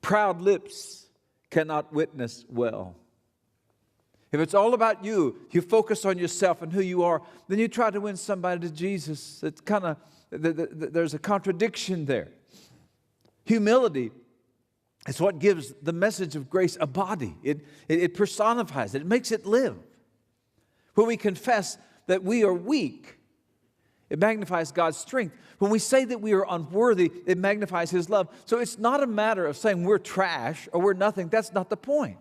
Proud lips cannot witness well. If it's all about you, you focus on yourself and who you are, then you try to win somebody to Jesus. It's kind of, there's a contradiction there. Humility is what gives the message of grace a body. It personifies it. It makes it live. When we confess that we are weak, it magnifies God's strength. When we say that we are unworthy, it magnifies His love. So it's not a matter of saying we're trash or we're nothing. That's not the point.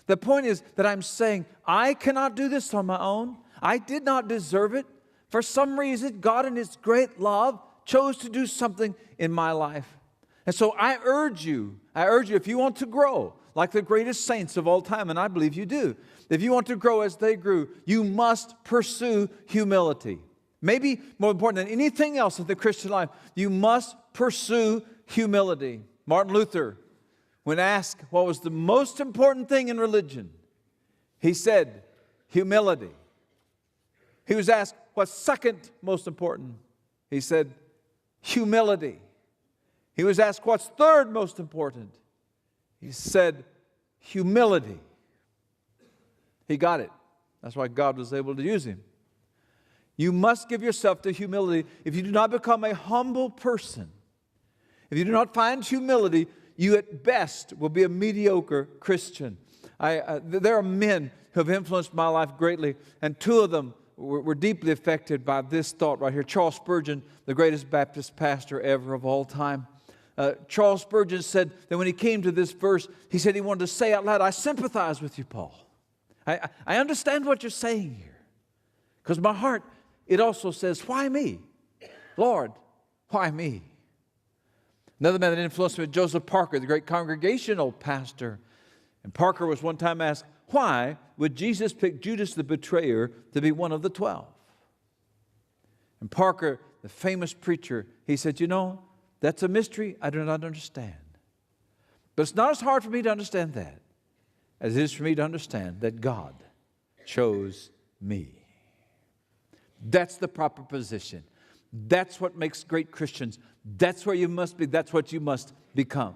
The point is that I'm saying, I cannot do this on my own. I did not deserve it. For some reason, God in His great love chose to do something in my life. And so I urge you, if you want to grow like the greatest saints of all time, and I believe you do, if you want to grow as they grew, you must pursue humility. Maybe more important than anything else in the Christian life, you must pursue humility. Martin Luther, when asked what was the most important thing in religion, he said, humility. He was asked what's second most important. He said, humility. He was asked what's third most important. He said, humility. He got it. That's why God was able to use him. You must give yourself to humility. If you do not become a humble person, if you do not find humility, you at best will be a mediocre Christian. There are men who have influenced my life greatly, and two of them were deeply affected by this thought right here. Charles Spurgeon, the greatest Baptist pastor ever of all time. Charles Spurgeon said that when he came to this verse, he said he wanted to say out loud, I sympathize with you, Paul. I understand what you're saying here. Because my heart, it also says, why me? Lord, why me? Another man that influenced me was Joseph Parker, the great Congregational pastor. And Parker was one time asked, why would Jesus pick Judas the betrayer to be one of the 12? And Parker, the famous preacher, he said, you know, that's a mystery I do not understand. But it's not as hard for me to understand that as it is for me to understand that God chose me. That's the proper position. That's what makes great Christians. That's where you must be. That's what you must become.